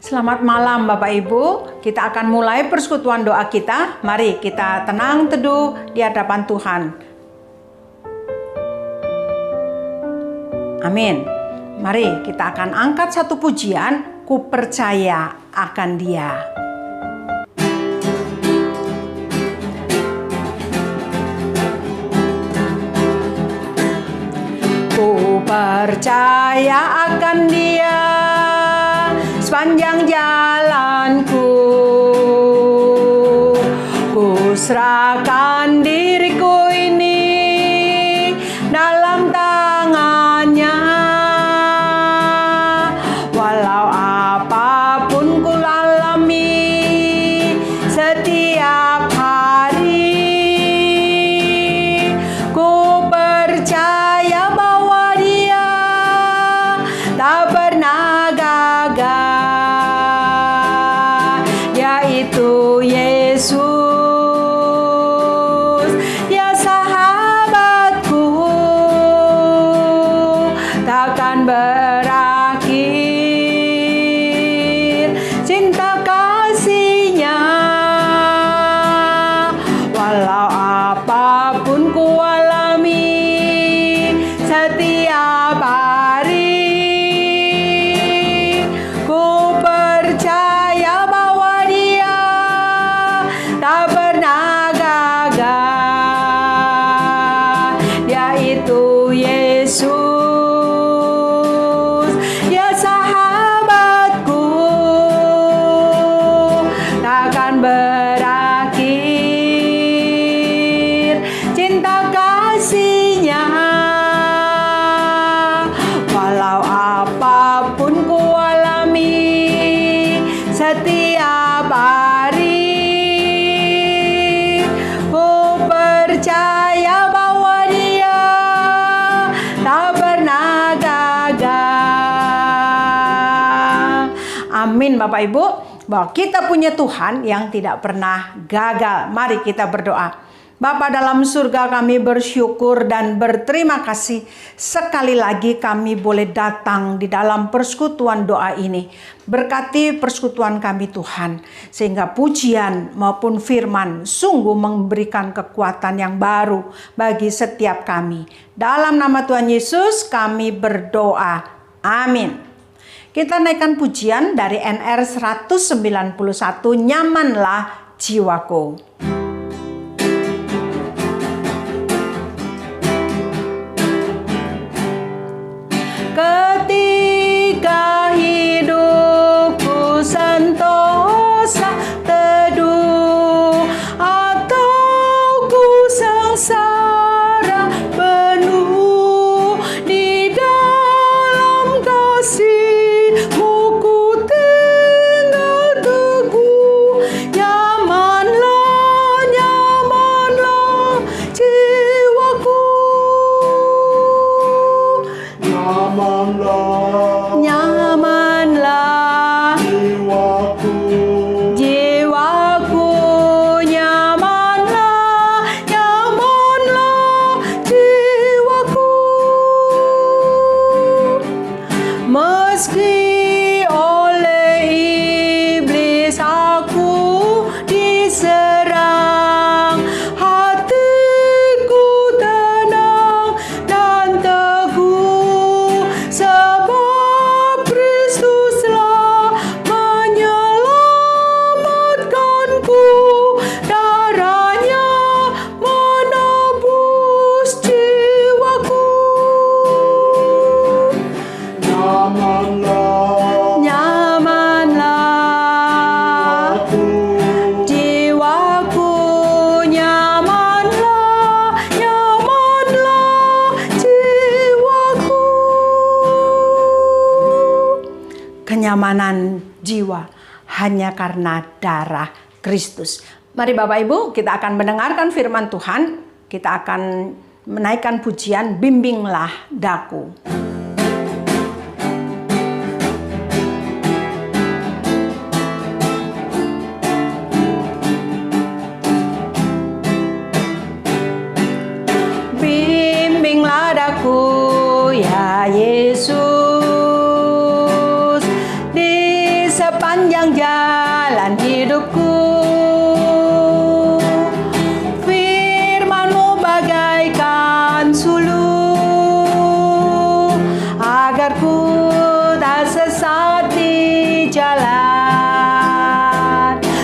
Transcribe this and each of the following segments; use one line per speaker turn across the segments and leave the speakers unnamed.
Selamat malam Bapak Ibu, kita akan mulai persekutuan doa kita. Mari kita tenang teduh di hadapan Tuhan. Amin. Mari kita akan angkat satu pujian, ku percaya akan Dia. Ku percaya akan Dia sepanjang jalanku, ku serahkan diriku ini dalam tangannya. Walau apapun ku lalami setiap hari, ku percaya bahwa Dia tak pernah gagal. Yaitu Yesus, Dia sahabatku, takkan berakhir cinta kasih-Nya. Walau apapun ku alami setiap hari, ku percaya bahwa Dia tak pernah gagal. Yaitu Yesus, Dia sahabatku, takkan berakhir cinta kasih-Nya. Walau apapun ku alami setiap hari, ku percaya bahwa Dia tak pernah gagal. Amin Bapak Ibu, bahwa kita punya Tuhan yang tidak pernah gagal. Mari kita berdoa. Bapa dalam surga, kami bersyukur dan berterima kasih sekali lagi kami boleh datang di dalam persekutuan doa ini. Berkati persekutuan kami Tuhan, sehingga pujian maupun firman sungguh memberikan kekuatan yang baru bagi setiap kami. Dalam nama Tuhan Yesus kami berdoa. Amin. Kita naikkan pujian dari NR 191, Nyamanlah Jiwaku. Ketika hidupku sentosa teduh, atau ku sengsara penuh, di dalam kasih-Mu ku tinggal teguh. Nyamanlah, nyamanlah jiwaku. Nyamanlah
jiwaku,
jiwaku, nyamanlah, nyamanlah jiwaku. Meski oleh iblis aku diserang, hatiku tenang dan teguh, sebab Kristuslah menyelamatkanku. Darah-Nya menebus jiwaku.
nyamanlah
Nyamanlah
jiwaku,
jiwaku, nyamanlah, nyamanlah jiwaku. Kenyamanan jiwa hanya karena darah Kristus. Mari Bapak Ibu, kita akan mendengarkan firman Tuhan. Kita akan menaikkan pujian, bimbinglah daku. Bimbinglah daku ya Yesus, di sepanjang jalan hidupku. Firman-Mu bagaikan suluh, agar ku tak sesat di jalan.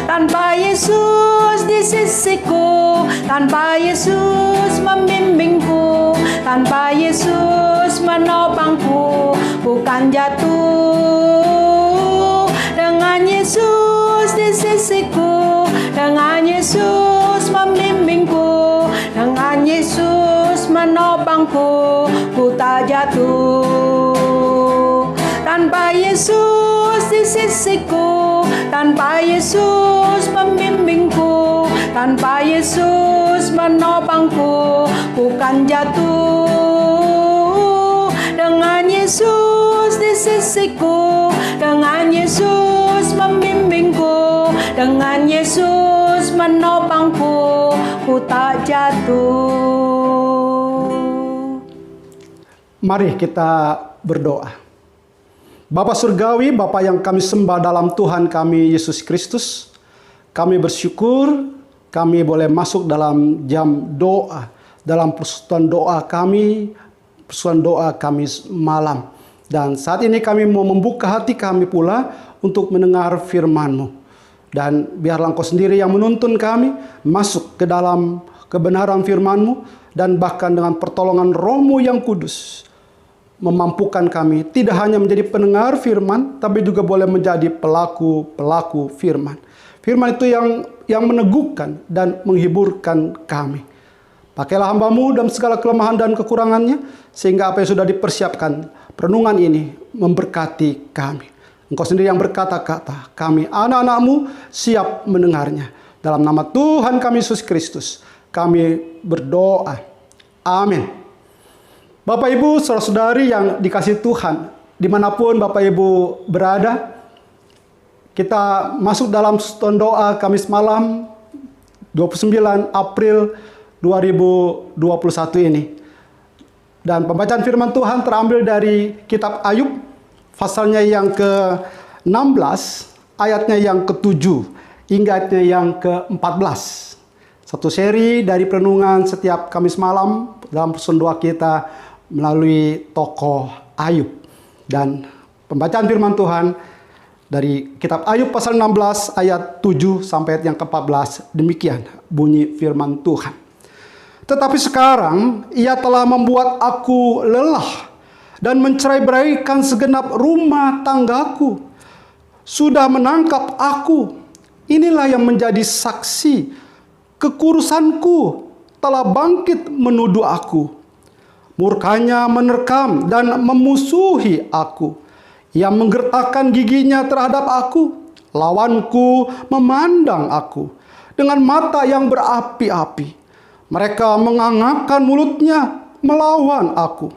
Tanpa Yesus di sisiku, tanpa Yesus membimbingku, tanpa Yesus menopangku, bukan jatuh. Dengan Yesus di sisiku, dengan Yesus membimbingku, dengan Yesus menopangku, ku tak jatuh. Tanpa Yesus di sisiku, tanpa Yesus membimbingku, tanpa Yesus menopangku, bukan jatuh. Dengan Yesus di sisiku, dengan Yesus membimbingku, dengan Yesus menopangku, ku tak jatuh.
Mari kita berdoa. Bapa Surgawi, Bapa yang kami sembah dalam Tuhan kami Yesus Kristus, kami bersyukur kami boleh masuk dalam jam doa, dalam persekutuan doa kami malam. Dan saat ini kami mau membuka hati kami pula untuk mendengar firman-Mu. Dan biarlah Engkau sendiri yang menuntun kami masuk ke dalam kebenaran firman-Mu, dan bahkan dengan pertolongan Roh-Mu yang kudus, memampukan kami tidak hanya menjadi pendengar firman, tapi juga boleh menjadi pelaku firman. Firman itu yang meneguhkan dan menghiburkan kami. Pakailah hamba-Mu dalam segala kelemahan dan kekurangannya, sehingga apa yang sudah dipersiapkan perenungan ini memberkati kami. Engkau sendiri yang berkata-kata, kami anak-anak-Mu siap mendengarnya. Dalam nama Tuhan kami Yesus Kristus, kami berdoa. Amin. Bapak Ibu, saudara-saudari yang dikasihi Tuhan, dimanapun Bapak Ibu berada, kita masuk dalam persekutuan doa Kamis malam 29 April 2021 ini. Dan pembacaan firman Tuhan terambil dari kitab Ayub, pasalnya yang ke-16, ayatnya yang ke-7, hingga ayatnya yang ke-14. Satu seri dari perenungan setiap Kamis malam dalam persekutuan doa kita melalui tokoh Ayub. Dan pembacaan firman Tuhan dari kitab Ayub pasal 16 ayat 7 sampai ayat yang ke-14. Demikian bunyi firman Tuhan. Tetapi sekarang ia telah membuat aku lelah dan mencerai-beraikan segenap rumah tanggaku. Sudah menangkap aku. Inilah yang menjadi saksi. Kekurusanku telah bangkit menuduh aku. Murkanya menerkam dan memusuhi aku. Ia menggertakkan giginya terhadap aku. Lawanku memandang aku dengan mata yang berapi-api. Mereka mengangakkan mulutnya melawan aku.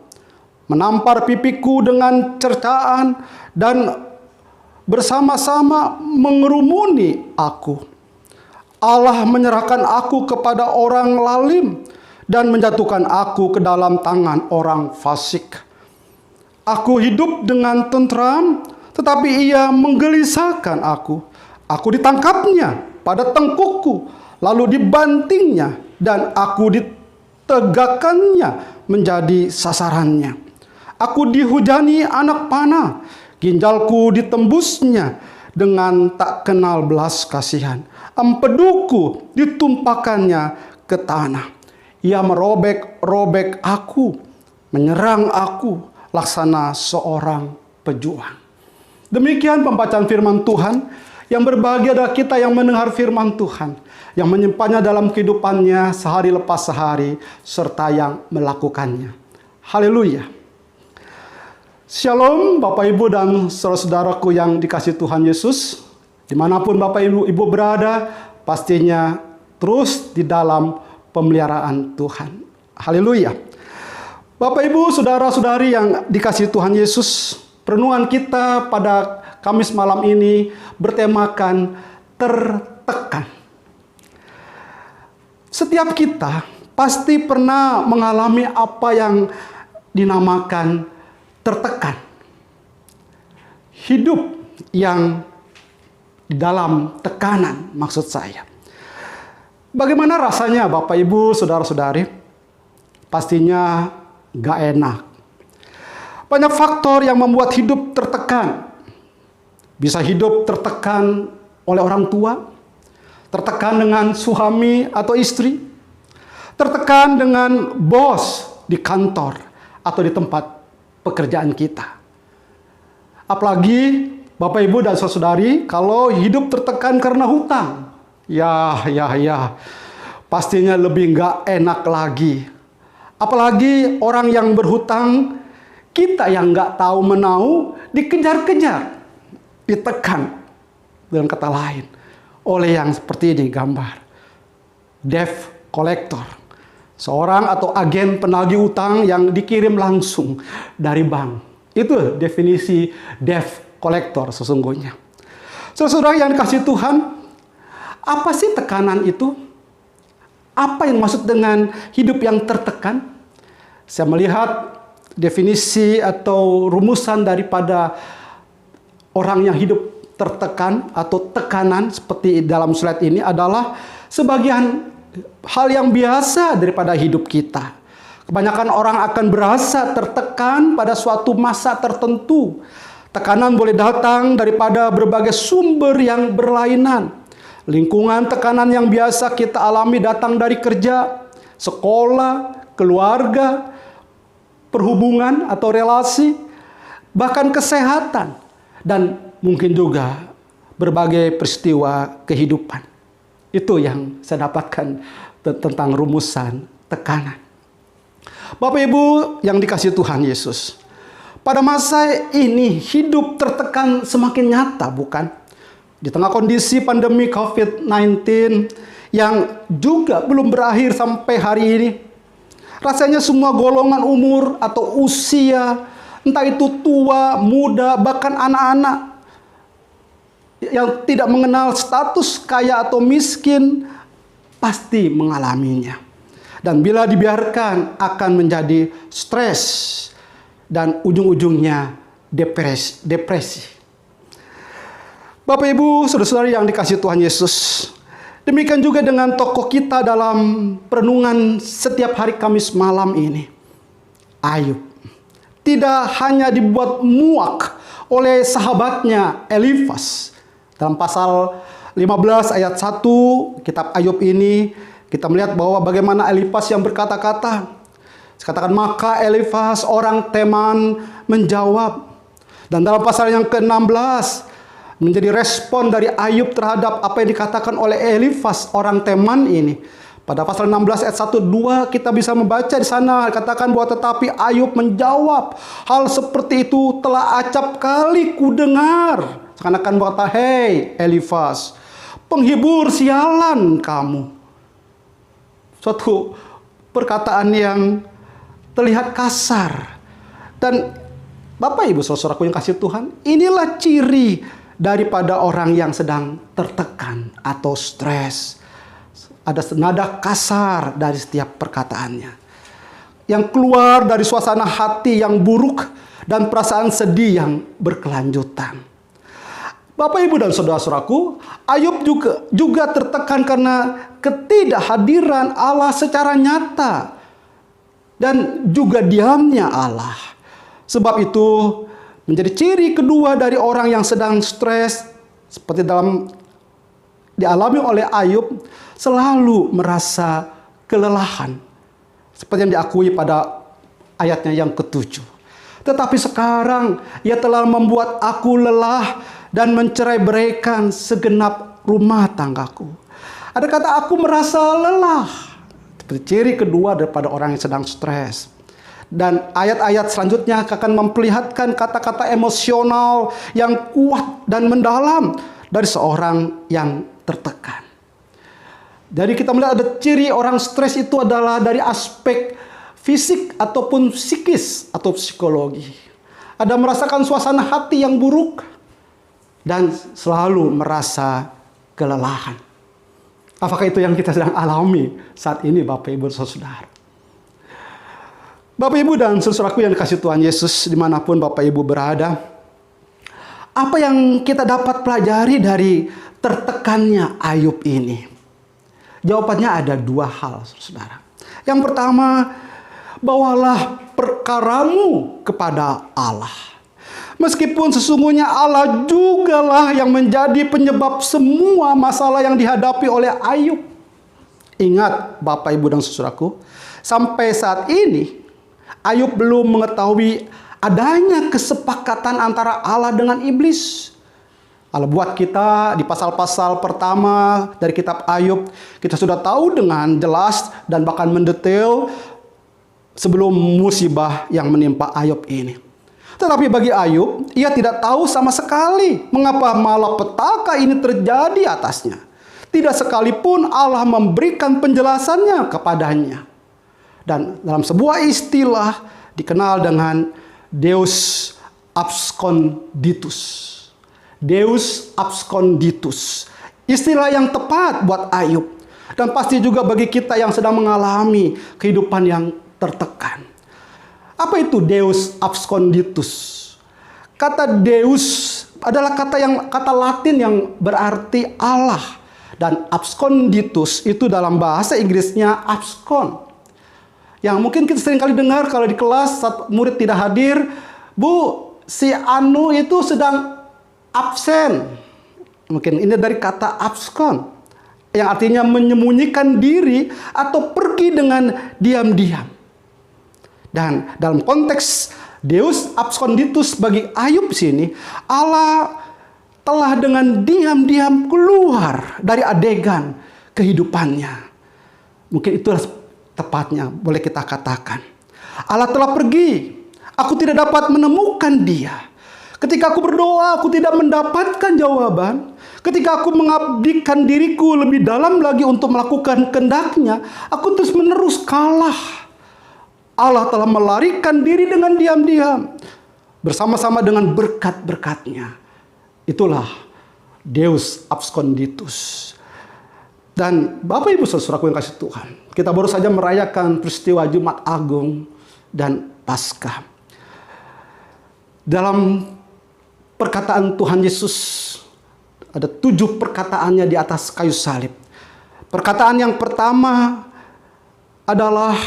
Menampar pipiku dengan cercaan dan bersama-sama mengerumuni aku. Allah menyerahkan aku kepada orang lalim dan menjatuhkan aku ke dalam tangan orang fasik. Aku hidup dengan tentram, tetapi ia menggelisahkan aku. Aku ditangkapnya pada tengkukku, lalu dibantingnya, dan aku ditegakkannya menjadi sasarannya. Aku dihujani anak panah, ginjalku ditembusnya dengan tak kenal belas kasihan. Empeduku ditumpahkannya ke tanah. Ia merobek-robek aku, menyerang aku, laksana seorang pejuang. Demikian pembacaan firman Tuhan. Yang berbahagia adalah kita yang mendengar firman Tuhan, yang menyimpannya dalam kehidupannya sehari lepas sehari, serta yang melakukannya. Haleluya. Shalom Bapak Ibu dan saudara-saudaraku yang dikasihi Tuhan Yesus. Dimanapun Bapak Ibu berada, pastinya terus di dalam pemeliharaan Tuhan. Haleluya. Bapak Ibu, saudara-saudari yang dikasihi Tuhan Yesus, perenungan kita pada Kamis malam ini bertemakan tertekan. Setiap kita pasti pernah mengalami apa yang dinamakan tertekan. Hidup yang di dalam tekanan, maksud saya. Bagaimana rasanya Bapak Ibu, Saudara-saudari? Pastinya gak enak. Banyak faktor yang membuat hidup tertekan. Bisa hidup tertekan oleh orang tua, tertekan dengan suami atau istri, tertekan dengan bos di kantor atau di tempat pekerjaan kita. Apalagi Bapak Ibu dan Saudari, kalau hidup tertekan karena hutang. Ya, pastinya lebih nggak enak lagi. Apalagi orang yang berhutang, kita yang nggak tahu menau, dikejar-kejar, ditekan, dengan kata lain, oleh yang seperti ini gambar. Debt collector. Seorang atau agen penagih utang yang dikirim langsung dari bank. Itu definisi debt collector sesungguhnya. Saudara yang dikasihi Tuhan, apa sih tekanan itu? Apa yang maksud dengan hidup yang tertekan? Saya melihat definisi atau rumusan daripada orang yang hidup tertekan atau tekanan seperti dalam slide ini adalah sebagian hal yang biasa daripada hidup kita. Kebanyakan orang akan berasa tertekan pada suatu masa tertentu. Tekanan boleh datang daripada berbagai sumber yang berlainan. Lingkungan tekanan yang biasa kita alami datang dari kerja, sekolah, keluarga, perhubungan atau relasi, bahkan kesehatan, dan mungkin juga berbagai peristiwa kehidupan. Itu yang saya dapatkan tentang rumusan tekanan. Bapak Ibu yang dikasihi Tuhan Yesus, pada masa ini hidup tertekan semakin nyata, bukan? Di tengah kondisi pandemi COVID-19 yang juga belum berakhir sampai hari ini, rasanya semua golongan umur atau usia, entah itu tua, muda, bahkan anak-anak yang tidak mengenal status kaya atau miskin, pasti mengalaminya. Dan bila dibiarkan akan menjadi stres dan ujung-ujungnya depresi. Bapak Ibu, saudara-saudari yang dikasihi Tuhan Yesus, demikian juga dengan tokoh kita dalam perenungan setiap hari Kamis malam ini, Ayub. Tidak hanya dibuat muak oleh sahabatnya Elifas. Dalam pasal 15 ayat 1 kitab Ayub ini, kita melihat bahwa bagaimana Elifas yang berkata-kata. Dikatakan, maka Elifas orang Teman menjawab. Dan dalam pasal yang ke-16, menjadi respon dari Ayub terhadap apa yang dikatakan oleh Elifas orang Teman ini. Pada pasal 16 ayat 1-2 kita bisa membaca di sana dikatakan bahwa tetapi Ayub menjawab, hal seperti itu telah acap kali ku dengar. Seakan-akan berkata, hei Elifas, penghibur sialan kamu. Suatu perkataan yang terlihat kasar. Dan Bapak Ibu saudaraku yang kasih Tuhan, inilah ciri daripada orang yang sedang tertekan atau stres. Ada nada kasar dari setiap perkataannya. Yang keluar dari suasana hati yang buruk dan perasaan sedih yang berkelanjutan. Bapak Ibu dan saudara-saudaraku, Ayub juga tertekan karena ketidakhadiran Allah secara nyata. Dan juga diamnya Allah. Sebab itu menjadi ciri kedua dari orang yang sedang stres, seperti dialami oleh Ayub, selalu merasa kelelahan. Seperti yang diakui pada ayatnya yang ke-7. Tetapi sekarang ia telah membuat aku lelah dan mencerai-beraikan segenap rumah tanggaku. Ada kata aku merasa lelah. Seperti ciri kedua daripada orang yang sedang stres. Dan ayat-ayat selanjutnya akan memperlihatkan kata-kata emosional yang kuat dan mendalam dari seorang yang tertekan. Jadi kita melihat ada ciri orang stres itu adalah dari aspek fisik ataupun psikis atau psikologi. Ada merasakan suasana hati yang buruk dan selalu merasa kelelahan. Apakah itu yang kita sedang alami saat ini Bapak Ibu Saudara? Bapak Ibu dan saudaraku yang dikasihi Tuhan Yesus dimanapun Bapak Ibu berada, Apa yang kita dapat pelajari dari tertekannya Ayub ini? Jawabannya ada dua hal, saudara. Yang pertama, bawalah perkaramu kepada Allah. Meskipun sesungguhnya Allah jugalah yang menjadi penyebab semua masalah yang dihadapi oleh Ayub. Ingat Bapak, Ibu, dan saudaraku, sampai saat ini Ayub belum mengetahui adanya kesepakatan antara Allah dengan iblis. Allah buat kita di pasal-pasal pertama dari kitab Ayub, kita sudah tahu dengan jelas dan bahkan mendetail sebelum musibah yang menimpa Ayub ini. Tetapi bagi Ayub, ia tidak tahu sama sekali mengapa malapetaka ini terjadi atasnya. Tidak sekalipun Allah memberikan penjelasannya kepadanya. Dan dalam sebuah istilah dikenal dengan Deus absconditus. Deus absconditus. Istilah yang tepat buat Ayub. Dan pasti juga bagi kita yang sedang mengalami kehidupan yang tertekan. Apa itu Deus absconditus? Kata Deus adalah kata Latin yang berarti Allah. Dan absconditus itu dalam bahasa Inggrisnya abscon. Yang mungkin kita sering kali dengar kalau di kelas saat murid tidak hadir, Bu, si Anu itu sedang absen. Mungkin ini dari kata abskon, yang artinya menyembunyikan diri atau pergi dengan diam-diam. Dan dalam konteks Deus absconditus bagi Ayub sini, Allah telah dengan diam-diam keluar dari adegan kehidupannya. Mungkin itulah tepatnya boleh kita katakan. Allah telah pergi. Aku tidak dapat menemukan dia. Ketika aku berdoa, aku tidak mendapatkan jawaban. Ketika aku mengabdikan diriku lebih dalam lagi untuk melakukan kehendaknya, aku terus menerus kalah. Allah telah melarikan diri dengan diam-diam bersama-sama dengan berkat-berkatnya. Itulah Deus absconditus. Dan Bapak Ibu saudaraku yang kasih Tuhan, kita baru saja merayakan peristiwa Jumat Agung dan Paskah. Dalam perkataan Tuhan Yesus, ada 7 perkataannya di atas kayu salib. Perkataan yang pertama adalah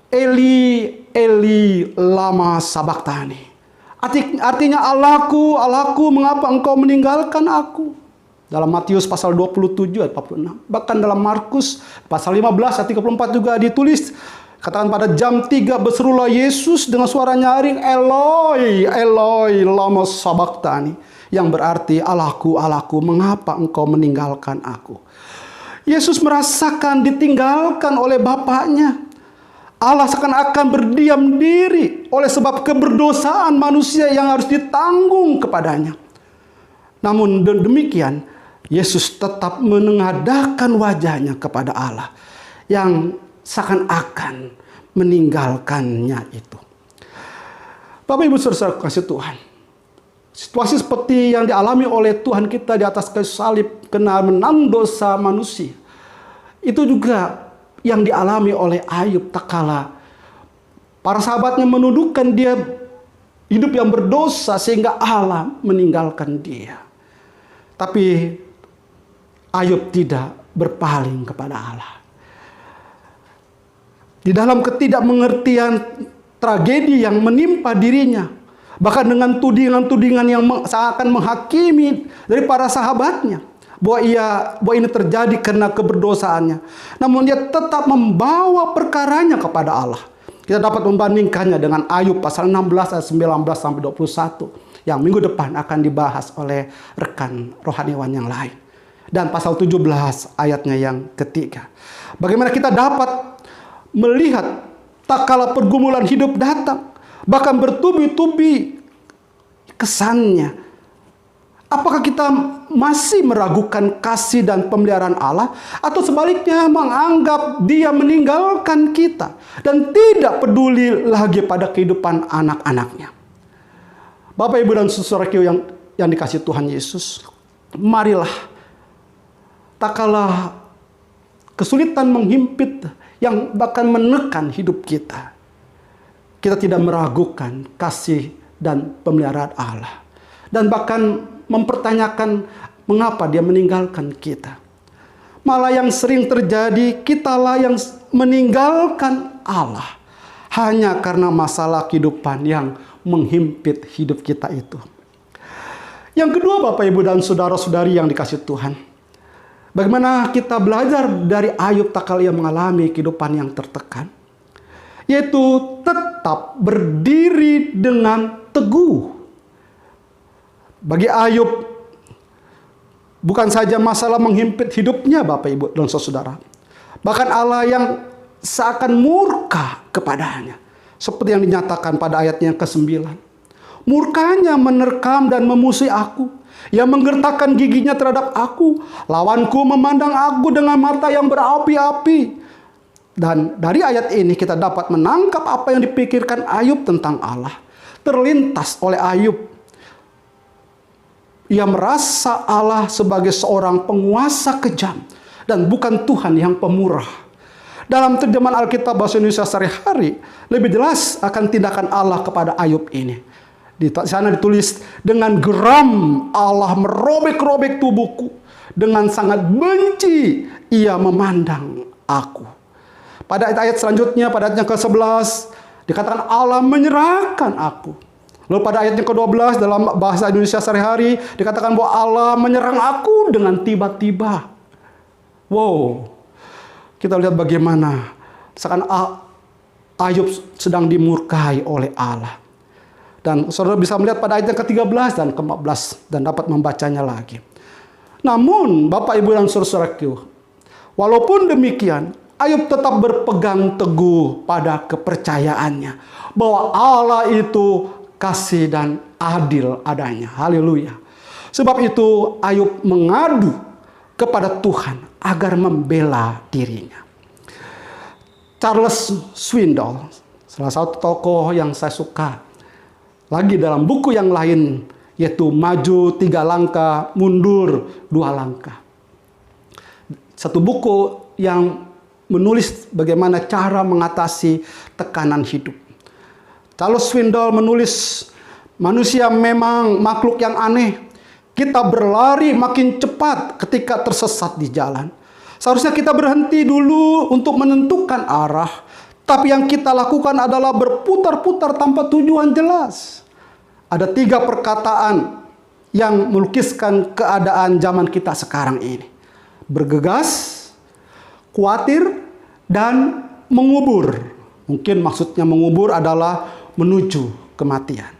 Eli, Eli, lama sabachthani. Artinya Allahku, Allahku, mengapa engkau meninggalkan aku? Dalam Matius pasal 27 ayat 46. Bahkan dalam Markus pasal 15 ayat 34 juga ditulis, katakan pada jam 3 berserulah Yesus dengan suara nyaring, Eloi, Eloi, lama sabachthani. Yang berarti, Allahku, Allahku, mengapa engkau meninggalkan aku? Yesus merasakan ditinggalkan oleh Bapaknya. Allah seakan-akan berdiam diri oleh sebab keberdosaan manusia yang harus ditanggung kepadanya. Namun demikian, Yesus tetap menengadahkan wajahnya kepada Allah yang seakan-akan meninggalkannya itu. Bapak Ibu saudara kasih Tuhan, situasi seperti yang dialami oleh Tuhan kita di atas kayu salib kena menang dosa manusia, itu juga yang dialami oleh Ayub tak kala para sahabatnya menuduhkan dia hidup yang berdosa sehingga Allah meninggalkan dia. Tapi Ayub tidak berpaling kepada Allah. Di dalam ketidakmengertian tragedi yang menimpa dirinya, bahkan dengan tudingan-tudingan yang seakan menghakimi dari para sahabatnya, bahwa ini terjadi karena keberdosaannya. Namun dia tetap membawa perkaranya kepada Allah. Kita dapat membandingkannya dengan Ayub pasal 16 ayat 19 sampai 21 yang minggu depan akan dibahas oleh rekan rohaniwan yang lain. Dan pasal 17 ayatnya yang ketiga. Bagaimana kita dapat melihat tak kala pergumulan hidup datang, bahkan bertubi-tubi kesannya, apakah kita masih meragukan kasih dan pemeliharaan Allah, atau sebaliknya menganggap dia meninggalkan kita dan tidak peduli lagi pada kehidupan anak-anaknya? Bapak, Ibu, dan saudaraku yang dikasihi Tuhan Yesus, marilah tak kalah kesulitan menghimpit yang bahkan menekan hidup kita, kita tidak meragukan kasih dan pemeliharaan Allah. dan bahkan mempertanyakan mengapa dia meninggalkan kita. Malah yang sering terjadi, kitalah yang meninggalkan Allah hanya karena masalah kehidupan yang menghimpit hidup kita itu. Yang kedua, Bapak, Ibu, dan saudara-saudari yang dikasihi Tuhan, bagaimana kita belajar dari Ayub tak kala ia mengalami kehidupan yang tertekan, yaitu tetap berdiri dengan teguh. Bagi Ayub, bukan saja masalah menghimpit hidupnya, Bapak, Ibu, dan saudara. Bahkan Allah yang seakan murka kepadanya. Seperti yang dinyatakan pada ayatnya yang ke-9. Murkanya menerkam dan memusuhi aku. Ia menggertakkan giginya terhadap aku. Lawanku memandang aku dengan mata yang berapi-api. Dan dari ayat ini kita dapat menangkap apa yang dipikirkan Ayub tentang Allah. Terlintas oleh Ayub. Ia merasa Allah sebagai seorang penguasa kejam dan bukan Tuhan yang pemurah. Dalam terjemahan Alkitab Bahasa Indonesia Sehari-Hari lebih jelas akan tindakan Allah kepada Ayub ini. Di sana ditulis, dengan geram Allah merobek-robek tubuhku, dengan sangat benci ia memandang aku. Pada ayat selanjutnya, pada ayat yang ke-11 dikatakan Allah menyerahkan aku. Lalu pada ayat yang ke-12 dalam Bahasa Indonesia Sehari-Hari dikatakan bahwa Allah menyerang aku dengan tiba-tiba. Wow, kita lihat bagaimana seakan Ayub sedang dimurkai oleh Allah. Dan saudara bisa melihat pada ayat yang ke-13 dan ke-14 dan dapat membacanya lagi. Namun Bapak, Ibu, dan saudara-saudaraku, walaupun demikian, Ayub tetap berpegang teguh pada kepercayaannya bahwa Allah itu kasih dan adil adanya. Haleluya. Sebab itu Ayub mengadu kepada Tuhan agar membela dirinya. Charles Swindoll, salah satu tokoh yang saya suka, lagi dalam buku yang lain, yaitu Maju 3 Langkah, Mundur 2 Langkah. Satu buku yang menulis bagaimana cara mengatasi tekanan hidup. Charles Swindoll menulis, manusia memang makhluk yang aneh. Kita berlari makin cepat ketika tersesat di jalan. Seharusnya kita berhenti dulu untuk menentukan arah. Tapi yang kita lakukan adalah berputar-putar tanpa tujuan jelas. Ada 3 perkataan yang melukiskan keadaan zaman kita sekarang ini. Bergegas, khawatir, dan mengubur. Mungkin maksudnya mengubur adalah menuju kematian.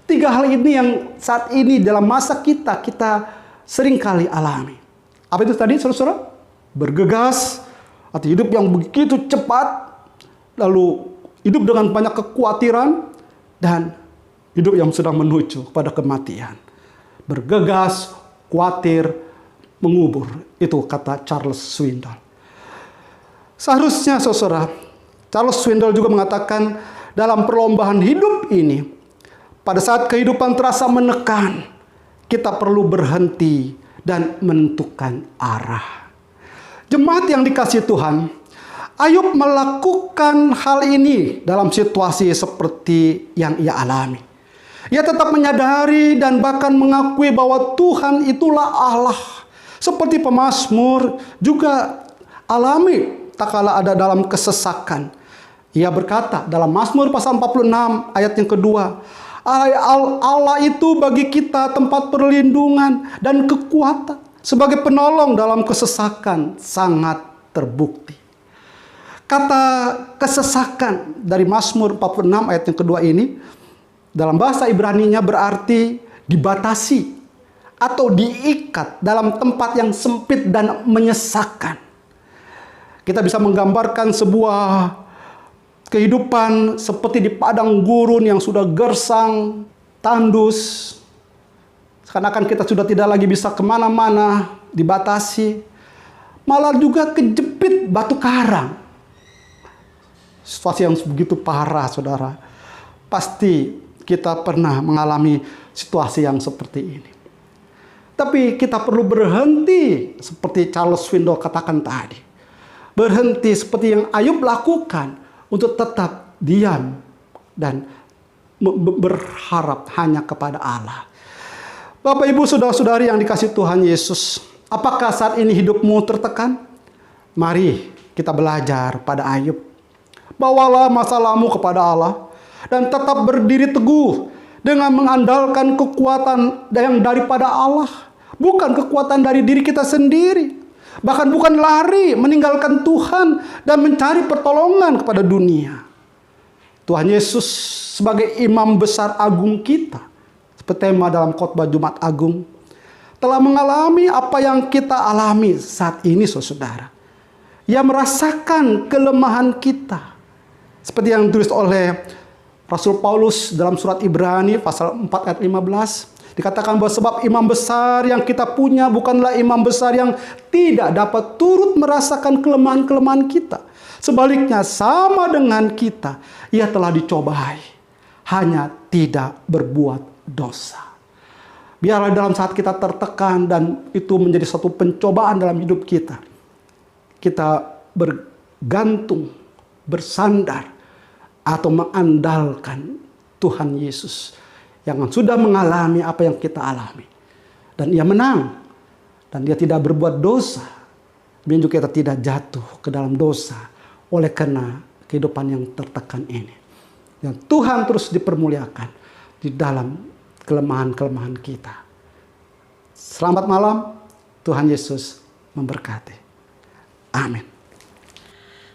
3 hal ini yang saat ini dalam masa kita seringkali alami. Apa itu tadi, saudara-saudara? Bergegas, atau hidup yang begitu cepat, lalu hidup dengan banyak kekhawatiran, dan hidup yang sedang menuju pada kematian. Bergegas, khawatir, mengubur. Itu kata Charles Swindoll. Seharusnya, saudara, Charles Swindoll juga mengatakan dalam perlombaan hidup ini, pada saat kehidupan terasa menekan, kita perlu berhenti dan menentukan arah. Jemaat yang dikasihi Tuhan, Ayub melakukan hal ini dalam situasi seperti yang ia alami. Ia tetap menyadari dan bahkan mengakui bahwa Tuhan itulah Allah. Seperti pemazmur juga alami tak kala ada dalam kesesakan. Ia berkata dalam Mazmur pasal 46 ayat yang kedua, Allah itu bagi kita tempat perlindungan dan kekuatan. Sebagai penolong dalam kesesakan sangat terbukti. Kata kesesakan dari Mazmur 46 ayat yang kedua ini, dalam bahasa Ibrani-nya berarti dibatasi atau diikat dalam tempat yang sempit dan menyesakkan. Kita bisa menggambarkan sebuah kehidupan seperti di padang gurun yang sudah gersang, tandus. Seakan-akan kita sudah tidak lagi bisa kemana-mana, dibatasi. Malah juga kejepit batu karang. Situasi yang begitu parah, saudara. Pasti kita pernah mengalami situasi yang seperti ini. Tapi kita perlu berhenti seperti Charles Swindoll katakan tadi. Berhenti seperti yang Ayub lakukan untuk tetap diam dan berharap hanya kepada Allah. Bapak, Ibu, saudara-saudari yang dikasihi Tuhan Yesus, apakah saat ini hidupmu tertekan? Mari kita belajar pada Ayub. Bawalah masalahmu kepada Allah dan tetap berdiri teguh dengan mengandalkan kekuatan yang daripada Allah, bukan kekuatan dari diri kita sendiri. Bahkan bukan lari meninggalkan Tuhan dan mencari pertolongan kepada dunia. Tuhan Yesus sebagai imam besar agung kita, seperti tema dalam khotbah Jumat Agung, telah mengalami apa yang kita alami saat ini, saudara. Ia merasakan kelemahan kita. Seperti yang ditulis oleh Rasul Paulus dalam surat Ibrani pasal 4 ayat 15. Dikatakan bahwa sebab imam besar yang kita punya bukanlah imam besar yang tidak dapat turut merasakan kelemahan-kelemahan kita. Sebaliknya sama dengan kita, ia telah dicobai, hanya tidak berbuat dosa. Biarlah dalam saat kita tertekan dan itu menjadi satu pencobaan dalam hidup kita, kita bergantung, bersandar, atau mengandalkan Tuhan Yesus yang sudah mengalami apa yang kita alami. Dan ia menang. Dan dia tidak berbuat dosa. Biar juga kita tidak jatuh ke dalam dosa oleh karena kehidupan yang tertekan ini. Dan Tuhan terus dipermuliakan di dalam kelemahan-kelemahan kita. Selamat malam. Tuhan Yesus memberkati. Amin.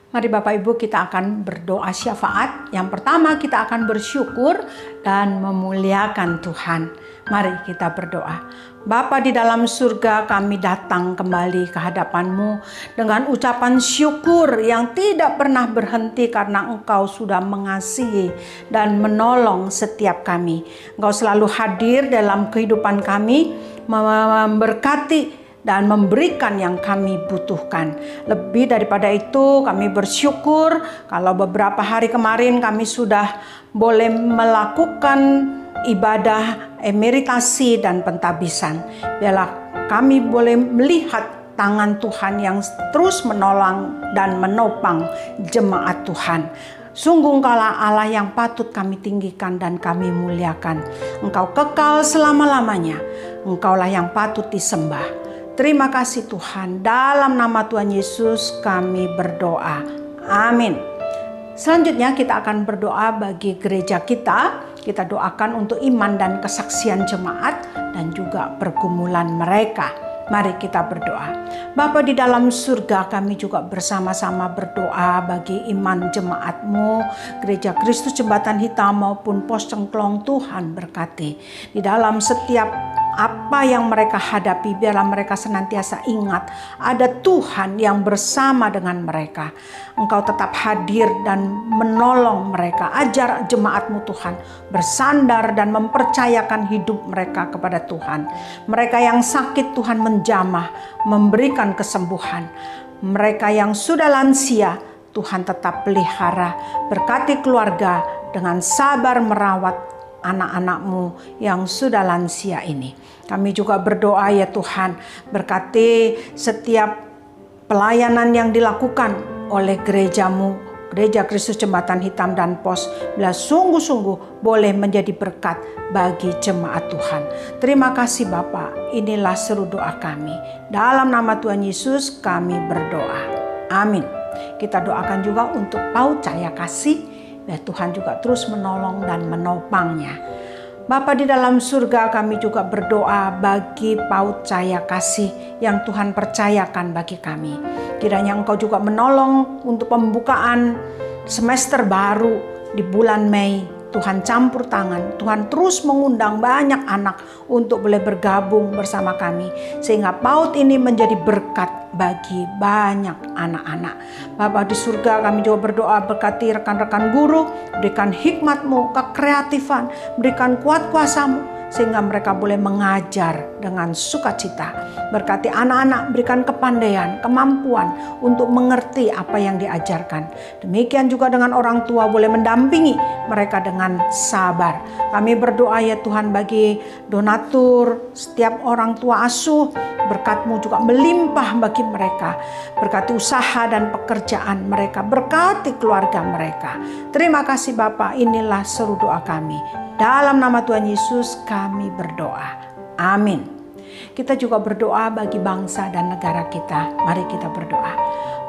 Mari Bapak Ibu, kita akan berdoa syafaat. Yang pertama, kita akan bersyukur dan memuliakan Tuhan. Mari kita berdoa. Bapa di dalam surga, kami datang kembali ke hadapan-Mu dengan ucapan syukur yang tidak pernah berhenti karena Engkau sudah mengasihi dan menolong setiap kami. Engkau selalu hadir dalam kehidupan kami, memberkati dan memberikan yang kami butuhkan. Lebih daripada itu, kami bersyukur kalau beberapa hari kemarin kami sudah boleh melakukan ibadah emeritasi dan pentabisan. Biarlah kami boleh melihat tangan Tuhan yang terus menolong dan menopang jemaat Tuhan. Sungguh Engkaulah Allah yang patut kami tinggikan dan kami muliakan. Engkau kekal selama-lamanya. Engkaulah yang patut disembah. Terima kasih Tuhan. Dalam nama Tuhan Yesus kami berdoa. Amin. Selanjutnya kita akan berdoa bagi gereja kita. Kita doakan untuk iman dan kesaksian jemaat dan juga pergumulan mereka. Mari kita berdoa. Bapa di dalam surga, kami juga bersama-sama berdoa bagi iman jemaat-Mu, Gereja Kristus Jembatan Hitam maupun Pos Cengklong. Tuhan berkati di dalam setiap apa yang mereka hadapi, biarlah mereka senantiasa ingat ada Tuhan yang bersama dengan mereka. Engkau tetap hadir dan menolong mereka. Ajar jemaat-Mu Tuhan bersandar dan mempercayakan hidup mereka kepada Tuhan. Mereka yang sakit Tuhan menjamah, memberikan kesembuhan. Mereka yang sudah lansia Tuhan tetap pelihara. Berkati keluarga dengan sabar merawat anak-anak-Mu yang sudah lansia ini. Kami juga berdoa ya Tuhan, berkati setiap pelayanan yang dilakukan oleh gereja-Mu, Gereja Kristus Jembatan Hitam dan Pos, bila sungguh-sungguh boleh menjadi berkat bagi jemaat Tuhan. Terima kasih Bapa, inilah seru doa kami. Dalam nama Tuhan Yesus kami berdoa. Amin. Kita doakan juga untuk Paut Cahaya Kasih, biar Tuhan juga terus menolong dan menopangnya. Bapa di dalam surga, kami juga berdoa bagi Paut Cahaya Kasih yang Tuhan percayakan bagi kami. Kiranya Engkau juga menolong untuk pembukaan semester baru di bulan Mei. Tuhan campur tangan, Tuhan terus mengundang banyak anak untuk boleh bergabung bersama kami. Sehingga PAUD ini menjadi berkat bagi banyak anak-anak. Bapa di surga, kami juga berdoa berkati rekan-rekan guru, berikan hikmat-Mu, kekreatifan, berikan kuat kuasa-Mu, sehingga mereka boleh mengajar dengan sukacita. Berkati anak-anak, berikan kepandaian, kemampuan untuk mengerti apa yang diajarkan. Demikian juga dengan orang tua, boleh mendampingi mereka dengan sabar. Kami berdoa ya Tuhan bagi donatur, setiap orang tua asuh, berkat-Mu juga melimpah bagi mereka. Berkati usaha dan pekerjaan mereka, berkati keluarga mereka. Terima kasih Bapa, inilah seru doa kami. Dalam nama Tuhan Yesus kami berdoa. Amin. Kita juga berdoa bagi bangsa dan negara kita. Mari kita berdoa.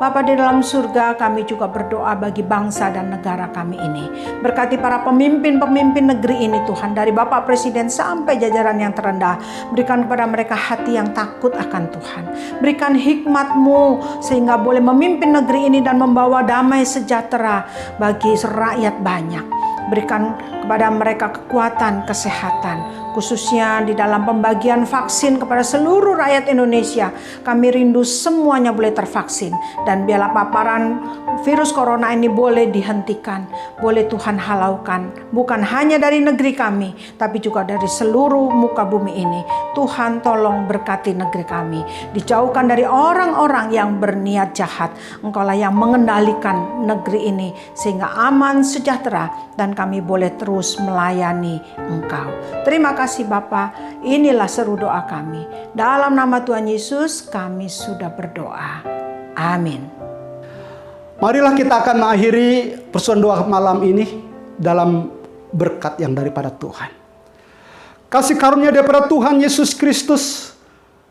Bapa di dalam surga, kami juga berdoa bagi bangsa dan negara kami ini. Berkati para pemimpin-pemimpin negeri ini Tuhan, dari Bapak Presiden sampai jajaran yang terendah. Berikan kepada mereka hati yang takut akan Tuhan. Berikan hikmat-Mu sehingga boleh memimpin negeri ini dan membawa damai sejahtera bagi rakyat banyak. Berikan kepada mereka kekuatan, kesehatan, khususnya di dalam pembagian vaksin kepada seluruh rakyat Indonesia. Kami rindu semuanya boleh tervaksin, dan biarlah paparan virus corona ini boleh dihentikan, boleh Tuhan halaukan, bukan hanya dari negeri kami, tapi juga dari seluruh muka bumi ini. Tuhan tolong berkati negeri kami, dijauhkan dari orang-orang yang berniat jahat. Engkaulah yang mengendalikan negeri ini sehingga aman, sejahtera, dan kami boleh terus melayani Engkau. Terima kasih Bapa, inilah seru doa kami. Dalam nama Tuhan Yesus kami sudah berdoa. Amin.
Marilah kita akan mengakhiri persoalan doa malam ini dalam berkat yang daripada Tuhan. Kasih karunia daripada Tuhan Yesus Kristus,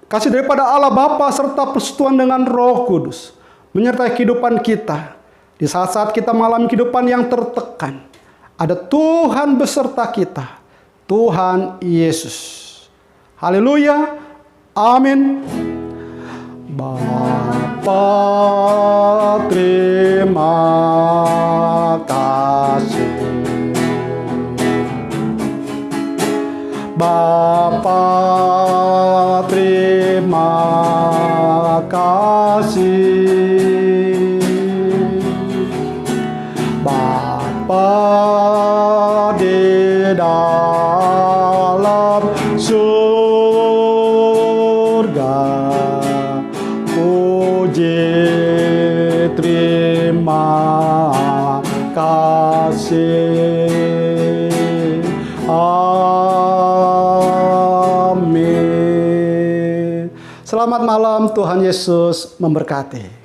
kasih daripada Allah Bapa serta persekutuan dengan Roh Kudus menyertai kehidupan kita di saat-saat kita mengalami kehidupan yang tertekan. Ada Tuhan beserta kita, Tuhan Yesus. Haleluya. Amin. Bapa, terima kasih. Bapa, terima kasih. Bapa di dalam surga, puji terima kasih. Amin. Selamat malam, Tuhan Yesus memberkati.